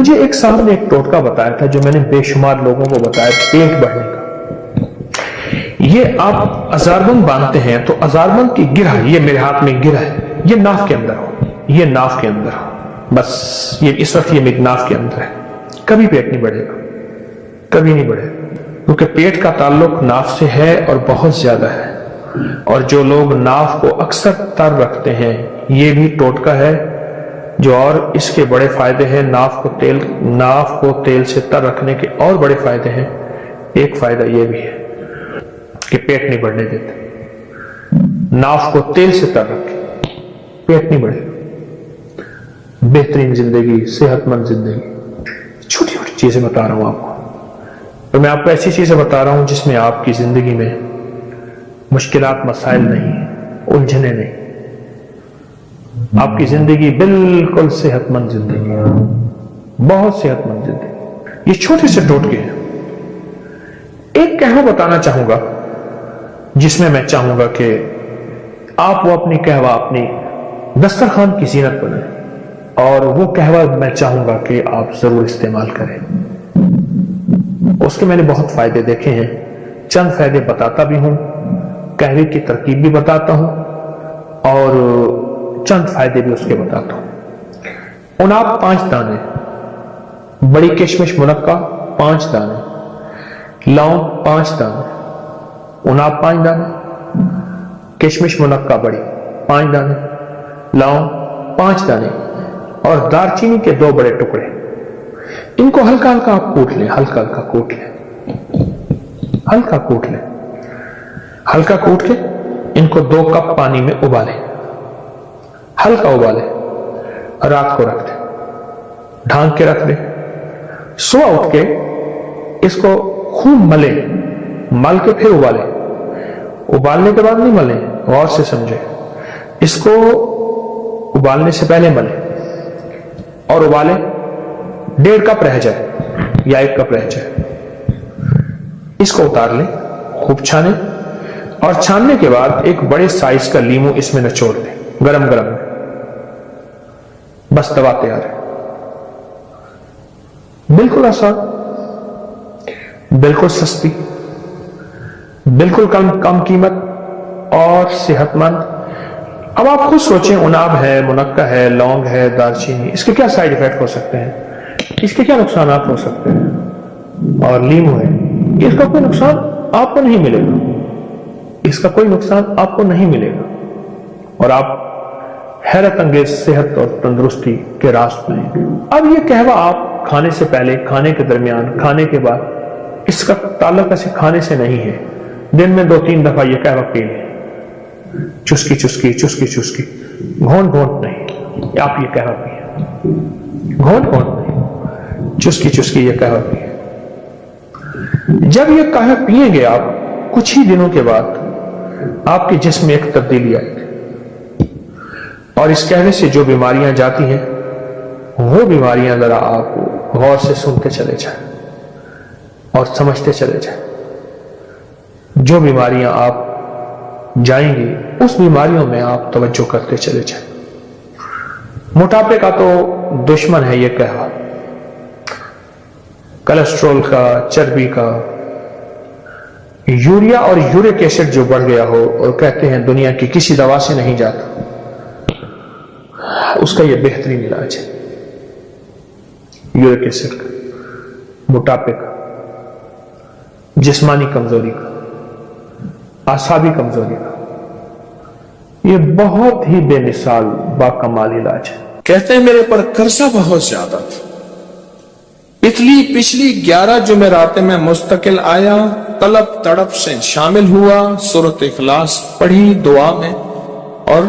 مجھے ایک صاحب نے ایک ٹوٹکا بتایا تھا جو میں نے بے شمار لوگوں کو بتایا، پیٹ بڑھنے کا۔ یہ آپ ازاربند باندھتے ہیں تو ازاربند کی گرہ، یہ میرے ہاتھ میں گرہ ہے، یہ ناف کے اندر ہو، یہ ناف کے اندر ہو، بس یہ اس وقت یہ میری ناف کے اندر ہے، کبھی پیٹ نہیں بڑھے گا، کبھی نہیں بڑھے گا، کیونکہ پیٹ کا تعلق ناف سے ہے اور بہت زیادہ ہے۔ اور جو لوگ ناف کو اکثر تر رکھتے ہیں، یہ بھی ٹوٹکا ہے جو، اور اس کے بڑے فائدے ہیں۔ ناف کو تیل سے تر رکھنے کے اور بڑے فائدے ہیں۔ ایک فائدہ یہ بھی ہے کہ پیٹ نہیں بڑھنے دیتے۔ ناف کو تیل سے تر رکھے، پیٹ نہیں بڑھے گا۔ بہترین زندگی، صحت مند زندگی، چھوٹی چھوٹی چیزیں بتا رہا ہوں آپ کو، اور میں آپ کو ایسی چیزیں بتا رہا ہوں جس میں آپ کی زندگی میں مشکلات، مسائل نہیں، الجھنے نہیں، آپ کی زندگی بالکل صحت مند زندگی ہے، بہت صحت مند زندگی۔ یہ چھوٹے سے ٹوٹکے ہیں۔ ایک قہوہ بتانا چاہوں گا جس میں چاہوں گا کہ آپ وہ اپنی قہوہ اپنی دسترخوان کی زینت بنائیں، اور وہ قہوہ میں چاہوں گا کہ آپ ضرور استعمال کریں۔ اس کے میں نے بہت فائدے دیکھے ہیں، چند فائدے بتاتا بھی ہوں، قہوے کی ترکیب بھی بتاتا ہوں، اور چند فائدے بھی اس کے بتاتا ہوں۔ اناب 5 دانے، بڑی کشمش منقع 5 دانے، لونگ 5 دانے، اناب 5 دانے، کشمش منقع بڑی 5 دانے، لونگ 5 دانے، اور دار چینی کے 2 بڑے ٹکڑے۔ ان کو ہلکا ہلکا آپ کوٹ لیں، ہلکا ہلکا کوٹ لیں، ہلکا کوٹ لیں، ہلکا کوٹ کے ان کو 2 کپ پانی میں ابالیں، ہلکا ابالیں، رات کو رکھ دیں، ڈھانک کے رکھ دیں۔ صبح اٹھ کے اس کو خوب ملیں، مل کے پھر ابالیں۔ ابالنے کے بعد نہیں ملیں، غور سے سمجھیں، اس کو ابالنے سے پہلے ملیں اور ابالیں، 1.5 کپ رہ جائے یا 1 کپ رہ جائے، اس کو اتار لیں، خوب چھانیں، اور چھاننے کے بعد ایک بڑے سائز کا لیمو اس میں نچوڑ دیں، گرم گرم میں، بس دوا تیار ہے۔ بالکل آسان، بالکل سستی، بالکل کم قیمت اور صحت مند۔ اب آپ خود سوچیں، اناب ہے، منقع ہے، لونگ ہے، دار چینی، اس کے کیا سائیڈ ایفیکٹ ہو سکتے ہیں، اس کے کیا نقصانات ہو سکتے ہیں، اور لیمو ہے، اس کا کوئی نقصان آپ کو نہیں ملے گا، اس کا کوئی نقصان آپ کو نہیں ملے گا، اور آپ حیرت انگیز صحت اور تندرستی کے راز پائیں گے۔ اب یہ قہوہ آپ کھانے سے پہلے، کھانے کے درمیان، کھانے کے بعد، اس کا تعلق ایسے کھانے سے نہیں ہے، دن میں 2-3 دفعہ یہ قہوہ پی لیں، چسکی چسکی چسکی چسکی، گھونٹ گھونٹ نہیں، آپ یہ قہوہ پیئیں، گھونٹ گھونٹ نہیں، چسکی چسکی یہ قہوہ پیئیں۔ جب یہ قہوہ پیئیں گے آپ، کچھ ہی دنوں کے بعد آپ کے جسم میں ایک تبدیلی آئے گی، اور اس قہوے سے جو بیماریاں جاتی ہیں، وہ بیماریاں ذرا آپ غور سے سنتے چلے جائیں اور سمجھتے چلے جائیں۔ جو بیماریاں آپ جائیں گی، اس بیماریوں میں آپ توجہ کرتے چلے جائیں۔ موٹاپے کا تو دشمن ہے یہ قہوہ، کولیسٹرول کا، چربی کا، یوریا اور یورک ایسڈ جو بڑھ گیا ہو اور کہتے ہیں دنیا کی کسی دوا سے نہیں جاتا، اس کا یہ بہترین علاج ہے، یورک ایسڈ کا، موٹاپے کا، جسمانی کمزوری کا، اعصابی کمزوری کا، یہ بہت ہی بے مثال باکمال علاج ہے۔ کہتے ہیں میرے پر قرضہ بہت زیادہ تھا، پچھلی 11 جمعراتیں میں مستقل آیا، طلب تڑپ سے شامل ہوا، سورۃ اخلاص پڑھی دعا میں، اور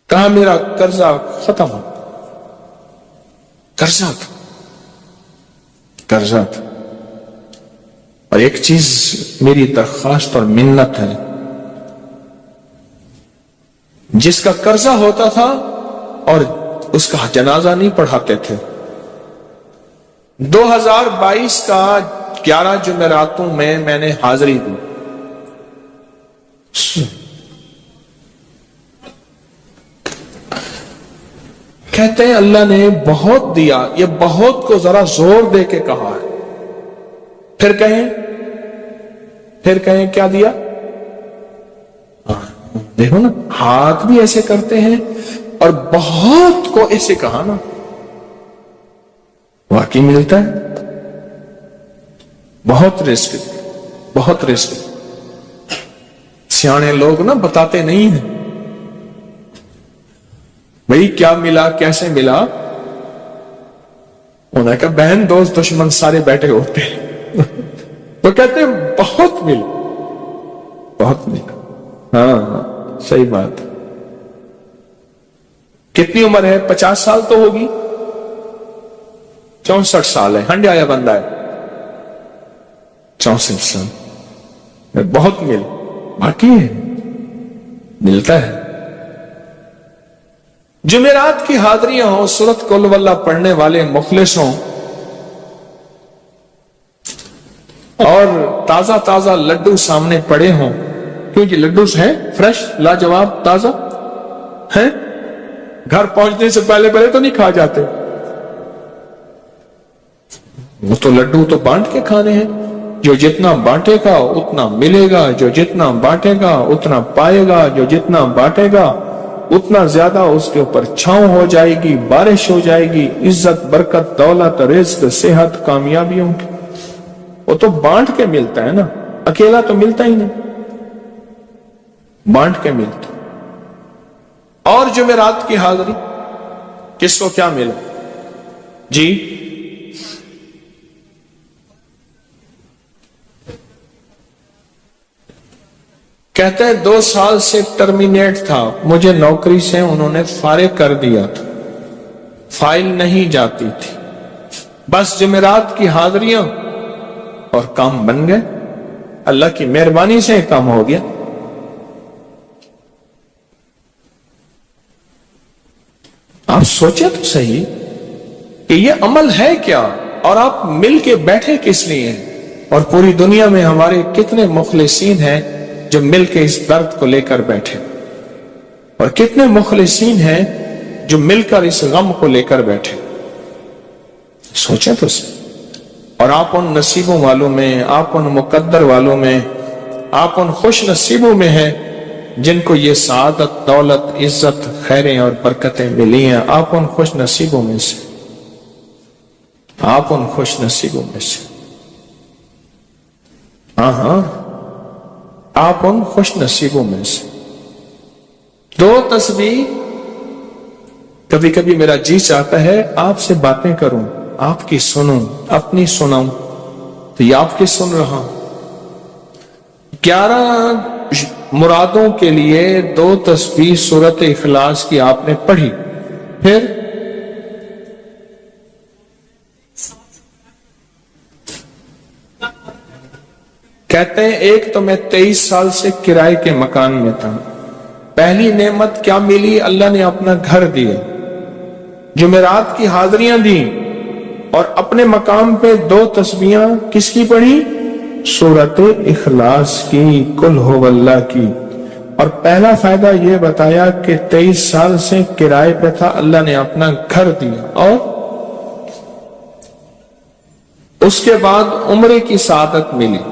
کہا میرا قرضہ ختم ہو۔ قرضہ تھا، اور ایک چیز میری درخواست اور منت ہے، جس کا قرضہ ہوتا تھا اور اس کا جنازہ نہیں پڑھاتے تھے، 2022 کا 11 جمعراتوں میں نے حاضری دی، کہتے ہیں اللہ نے بہت دیا. یہ بہت کو ذرا زور دے کے کہا ہے. پھر کہیں کیا دیا؟ دیکھو نا, ہاتھ بھی ایسے کرتے ہیں اور بہت کو ایسے کہا نا, واقعی ملتا ہے. بہت رزق, بہت رزق. سیانے لوگ نا بتاتے نہیں ہیں بھئی کیا ملا, کیسے ملا. انہوں نے کہا بہن دوست دشمن سارے بیٹھے ہوتے ہیں تو کہتے ہیں بہت ملا, بہت ملا. ہاں صحیح بات. کتنی عمر ہے؟ 50 سال تو ہوگی. 64 سال ہے. ہنڈے آیا بندہ ہے. 64 سال بہت مل. باقی ہے, ملتا ہے. جمعرات کی حاضریاں ہوں, سورت قل واللہ پڑھنے والے مخلص ہوں, اور تازہ تازہ لڈو سامنے پڑے ہوں, کیونکہ لڈو ہیں فریش, لاجواب, تازہ ہیں. گھر پہنچنے سے پہلے تو نہیں کھا جاتے. وہ تو لڈو تو بانٹ کے کھانے ہیں. جو جتنا بانٹے گا اتنا ملے گا, جو جتنا بانٹے گا اتنا پائے گا, جو جتنا بانٹے گا اتنا زیادہ اس کے اوپر چھاؤں ہو جائے گی, بارش ہو جائے گی, عزت, برکت, دولت, رزق, صحت, کامیابیوں کی. وہ تو بانٹ کے ملتا ہے نا, اکیلا تو ملتا ہی نہیں, بانٹ کے ملتا. اور جمعرات کی حاضری کس کو کیا ملا جی؟ کہتے ہیں 2 سال سے ٹرمینیٹ تھا, مجھے نوکری سے انہوں نے فارغ کر دیا تھا, فائل نہیں جاتی تھی, بس جمعرات کی حاضریاں اور کام بن گئے. اللہ کی مہربانی سے کام ہو گیا. آپ سوچیں تو صحیح کہ یہ عمل ہے کیا, اور آپ مل کے بیٹھے کس لیے ہیں. اور پوری دنیا میں ہمارے کتنے مخلصین ہیں جو مل کے اس درد کو لے کر بیٹھے, اور کتنے مخلصین ہیں جو مل کر اس غم کو لے کر بیٹھے. سوچیں تو صحیح. اور آپ ان نصیبوں والوں میں, آپ ان مقدر والوں میں, آپ ان خوش نصیبوں میں ہیں جن کو یہ سعادت, دولت, عزت, خیریں اور برکتیں ملی ہیں. آپ ان خوش نصیبوں میں سے, آپ ان خوش نصیبوں میں سے. ہاں, آپ ان خوش نصیبوں میں سے. 2 تسبیح. کبھی کبھی میرا جی چاہتا ہے آپ سے باتیں کروں, آپ کی سنوں, اپنی سناؤں, تو یہ آپ کی سن رہا ہوں. 11 مرادوں کے لیے 2 تسبیح سورت اخلاص کی آپ نے پڑھی. پھر کہتے ہیں ایک تو میں 23 سال سے کرائے کے مکان میں تھا. پہلی نعمت کیا ملی؟ اللہ نے اپنا گھر دیا, جمعرات کی حاضریاں دی, اور اپنے مقام پہ 2 تسبیحاں کس کی پڑھی؟ سورت اخلاص کی, قل ہو اللہ کی. اور پہلا فائدہ یہ بتایا کہ 23 سال سے کرائے پہ تھا, اللہ نے اپنا گھر دیا, اور اس کے بعد عمرے کی سعادت ملی.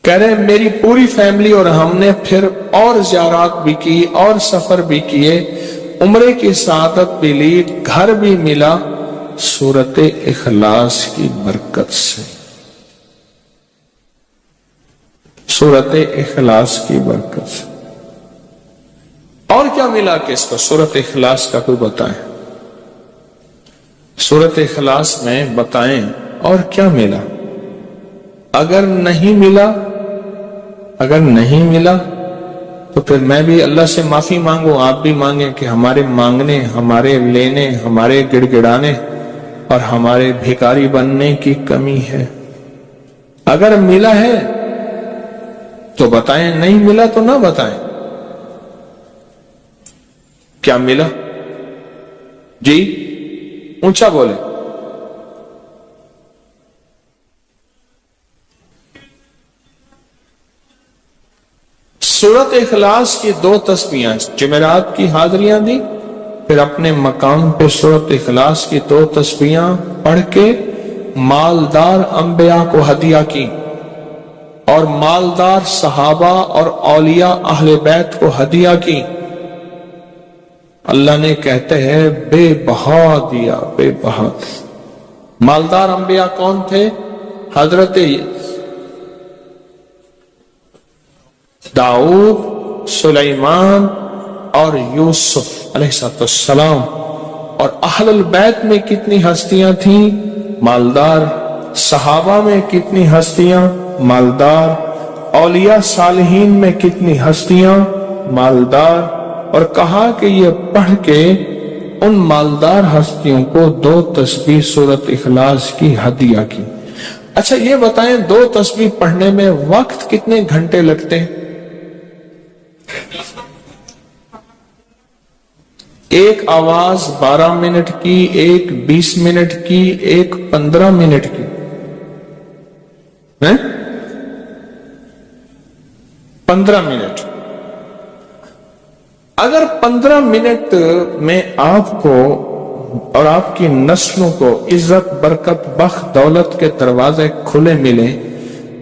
کہہ رہے ہیں میری پوری فیملی اور ہم نے پھر اور زیارات بھی کی اور سفر بھی کیے, عمرے کی سعادت بھی لی, گھر بھی ملا سورت اخلاص کی برکت سے. سورت اخلاص کی برکت سے. اور کیا ملا کس کو؟ سورت اخلاص کا کوئی بتائیں, سورت اخلاص میں بتائیں اور کیا ملا. اگر نہیں ملا تو پھر میں بھی اللہ سے معافی مانگوں, آپ بھی مانگیں کہ ہمارے مانگنے, ہمارے لینے, ہمارے گڑ گڑانے اور ہمارے بھیکاری بننے کی کمی ہے. اگر ملا ہے تو بتائیں, نہیں ملا تو نہ بتائیں. کیا ملا جی؟ اونچا بولے. سورت اخلاص کی 2 تسبیحاں، جمعرات کی حاضریاں دی، پھر اپنے مقام پہ سورت اخلاص کی 2 تسبیحاں پڑھ کے مالدار انبیاء کو ہدیہ کی، اور مالدار صحابہ اور اولیاء اہل بیت کو ہدیہ کی۔ اللہ نے کہتے ہیں بے بہا دیا، بے بہا۔ مالدار انبیاء کون تھے؟ حضرت داؤد، سلیمان اور یوسف علیہ السلام۔ اور اہل البیت میں کتنی ہستیاں تھیں؟ مالدار۔ صحابہ میں کتنی ہستیاں؟ مالدار۔ اولیاء صالحین میں کتنی ہستیاں؟ مالدار۔ اور کہا کہ یہ پڑھ کے ان مالدار ہستیوں کو 2 تسبیح سورت اخلاص کی ہدیہ کی۔ اچھا یہ بتائیں 2 تسبیح پڑھنے میں وقت کتنے گھنٹے لگتے ہیں؟ ایک آواز 12 منٹ کی، ایک 20 منٹ کی، ایک 15 منٹ کی، 15 منٹ۔ اگر 15 منٹ میں آپ کو اور آپ کی نسلوں کو عزت، برکت، بخت، دولت کے دروازے کھلے ملے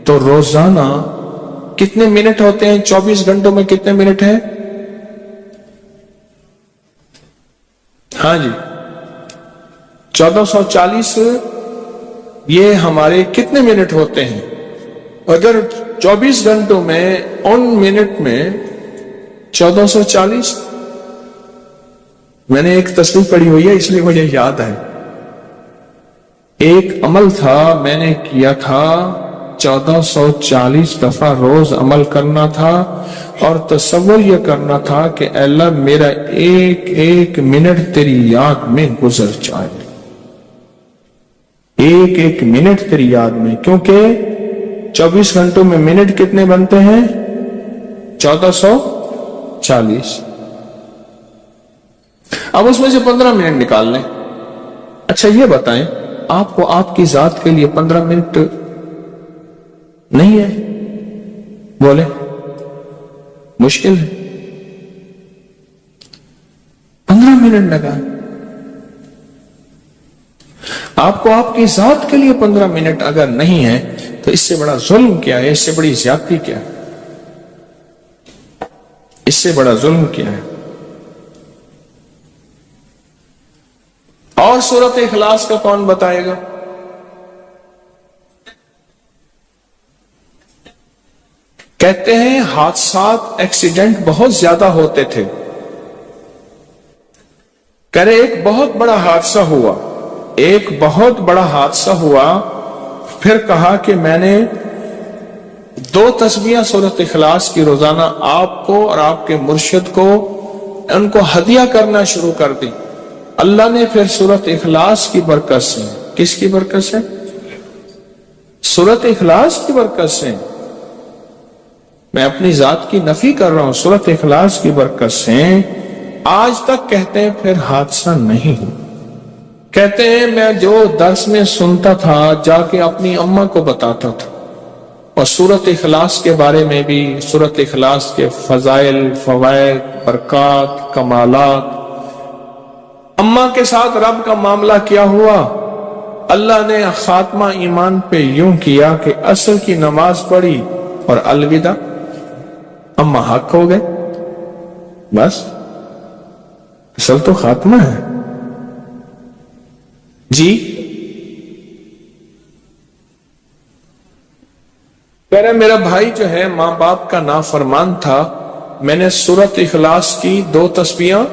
تو روزانہ کتنے منٹ ہوتے ہیں؟ 24 گھنٹوں میں کتنے منٹ ہیں؟ ہاں جی 1440۔ یہ ہمارے کتنے منٹ ہوتے ہیں؟ اگر 24 گھنٹوں میں ان منٹ میں 1440۔ میں نے ایک تصویر پڑھی ہوئی ہے اس لیے مجھے یاد ہے، ایک عمل تھا میں نے کیا تھا 1440 دفعہ روز عمل کرنا تھا، اور تصور یہ کرنا تھا کہ اے اللہ میرا ایک ایک منٹ تیری یاد میں گزر جائے، ایک ایک منٹ تیری یاد میں، کیونکہ 24 گھنٹوں میں منٹ کتنے بنتے ہیں؟ 1440۔ اب اس میں سے 15 منٹ نکال لیں۔ اچھا یہ بتائیں آپ کو آپ کی ذات کے لیے 15 منٹ نہیں ہے؟ بولے مشکل ہے؟ 15 منٹ لگا آپ کو آپ کی ذات کے لیے 15 منٹ اگر نہیں ہے تو اس سے بڑا ظلم کیا ہے؟ اس سے بڑی زیادتی کیا ہے؟ اس سے بڑا ظلم کیا ہے؟ اور سورت اخلاص کا کون بتائے گا؟ کہتے ہیں حادثات، ایکسیڈنٹ بہت زیادہ ہوتے تھے۔ کہہ رہے ایک بہت بڑا حادثہ ہوا، ایک بہت بڑا حادثہ ہوا، پھر کہا کہ میں نے 2 تسبیحاں سورت اخلاص کی روزانہ آپ کو اور آپ کے مرشد کو ان کو ہدیہ کرنا شروع کر دی۔ اللہ نے پھر سورت اخلاص کی برکت سے، کس کی برکت سے؟ سورت اخلاص کی برکت سے، میں اپنی ذات کی نفی کر رہا ہوں، سورت اخلاص کی برکت سے آج تک کہتے ہیں پھر حادثہ نہیں ہو۔ کہتے ہیں میں جو درس میں سنتا تھا جا کے اپنی اماں کو بتاتا تھا، اور سورت اخلاص کے بارے میں بھی، سورت اخلاص کے فضائل، فوائد، برکات، کمالات۔ اماں کے ساتھ رب کا معاملہ کیا ہوا؟ اللہ نے خاتمہ ایمان پہ یوں کیا کہ عصر کی نماز پڑھی اور الوداع، اماں حق ہو گئے، بس اصل تو خاتمہ ہے جی۔ کہہ رہے میرا بھائی جو ہے ماں باپ کا نافرمان تھا، میں نے سورت اخلاص کی 2 تسبیحاں،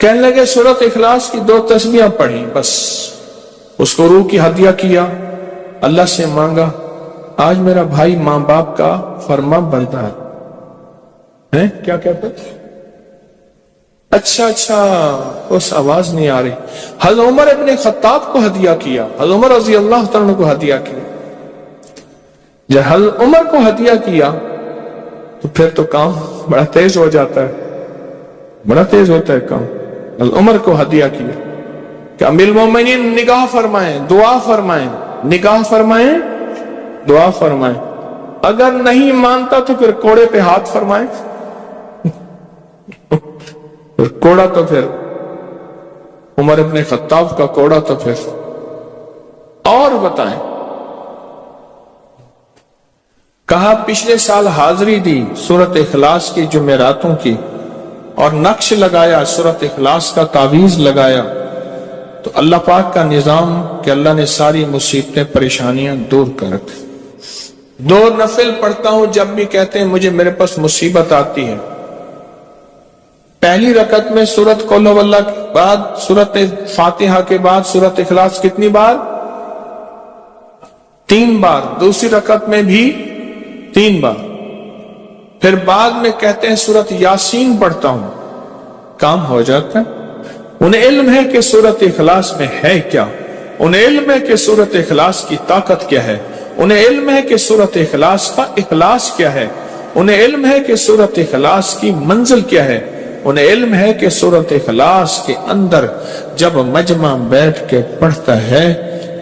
کہنے لگے سورت اخلاص کی 2 تسبیحاں پڑھی، بس اس کو روح کی ہدیہ کیا، اللہ سے مانگا۔ آج میرا بھائی ماں باپ کا فرما بردار ہے۔ کیا کہتے؟ اچھا اس آواز نہیں آ رہی۔ حضرت عمر ابن خطاب کو ہدیہ کیا، حضرت عمر رضی اللہ تعالیٰ کو ہدیہ کیا۔ جب حضرت عمر کو ہدیہ کیا تو پھر تو کام بڑا تیز ہو جاتا ہے، بڑا تیز ہوتا ہے کام۔ حضرت عمر کو ہدیہ کیا کہ امیر المومنین نگاہ فرمائیں، دعا فرمائیں، نگاہ فرمائیں، دعا فرمائیں۔ اگر نہیں مانتا تو پھر کوڑے پہ ہاتھ فرمائے. پھر کوڑا تو پھر عمر ابن خطاب کا کوڑا تو پھر اور بتائیں. کہا پچھلے سال حاضری دی سورت اخلاص کی جمعراتوں کی اور نقش لگایا سورت اخلاص کا تعویذ لگایا تو اللہ پاک کا نظام کہ اللہ نے ساری مصیبتیں پریشانیاں دور کر رکھی. 2 نفل پڑھتا ہوں جب بھی کہتے ہیں مجھے میرے پاس مصیبت آتی ہے. پہلی رکعت میں سورت قل هو اللہ کے بعد سورت فاتحہ کے بعد سورت اخلاص کتنی بار؟ 3 بار. دوسری رکعت میں بھی 3 بار. پھر بعد میں کہتے ہیں سورت یاسین پڑھتا ہوں. کام ہو جاتا ہے. انہیں علم ہے کہ سورت اخلاص میں ہے کیا, انہیں علم ہے کہ سورت اخلاص کی طاقت کیا ہے, انہیں علم ہے کہ سورت اخلاص کا اخلاص کیا ہے, انہیں علم ہے کہ سورت اخلاص کی منزل کیا ہے, انہیں علم ہے کہ سورت اخلاص کے اندر جب مجمع بیٹھ کے پڑھتا ہے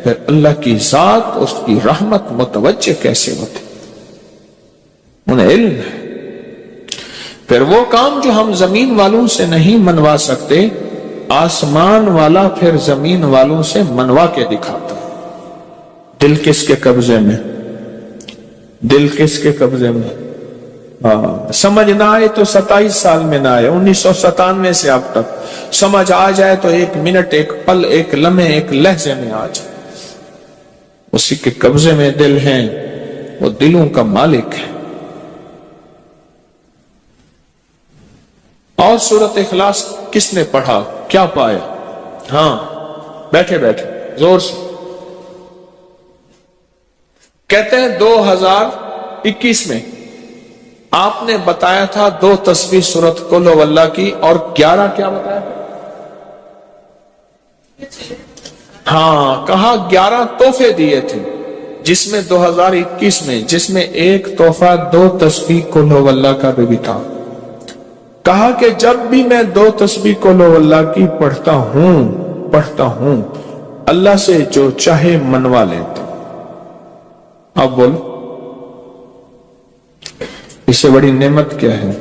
پھر اللہ کی ذات اس کی رحمت متوجہ کیسے ہوتی, انہیں علم ہے. پھر وہ کام جو ہم زمین والوں سے نہیں منوا سکتے آسمان والا پھر زمین والوں سے منوا کے دکھاتا. دل کس کے قبضے میں؟ دل کس کے قبضے میں؟ سمجھ نہ آئے تو 27 سال میں نہ آئے, 1997 سے اب تک. سمجھ آ جائے تو 1 منٹ, 1 پل, 1 لمحے, 1 لہجے میں آ جائے. اسی کے قبضے میں دل ہیں, وہ دلوں کا مالک ہے. اور سورت اخلاص کس نے پڑھا کیا پایا؟ ہاں بیٹھے بیٹھے زور سے کہتے ہیں 2021 میں آپ نے بتایا تھا 2 تسبیح سورت قل هو اللہ کی اور 11 کیا بتایا تھا؟ ہاں کہا 11 تحفے دیے تھے جس میں 2021 میں جس میں ایک تحفہ 2 تسبیح قل هو اللہ کا بھی تھا. کہا کہ جب بھی میں 2 تسبیح قل هو اللہ کی پڑھتا ہوں اللہ سے جو چاہے منوا لیتا. اب بولو اس سے بڑی نعمت کیا ہے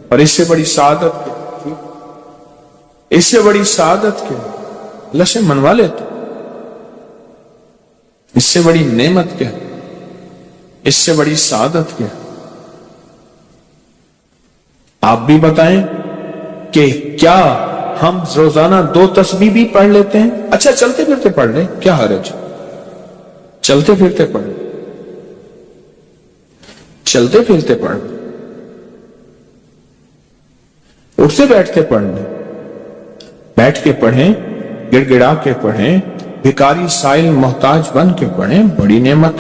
اور اس سے بڑی سعادت کیا؟ اس سے بڑی سعادت کیا؟ اللہ سے منوا لیتا. اس سے بڑی نعمت کیا؟ اس سے بڑی سعادت کیا؟ آپ بھی بتائیں کہ کیا ہم روزانہ 2 تسبیح بھی پڑھ لیتے ہیں؟ اچھا چلتے پھرتے پڑھ لیں, کیا حرج؟ چلتے پھرتے پڑھ لیں, چلتے پھرتے پڑھ لیں, اٹھتے بیٹھتے پڑھ لیں, بیٹھ کے پڑھیں, گڑ گڑا کے پڑھیں, بھکاری سائل محتاج بن کے پڑھیں, بڑی نعمت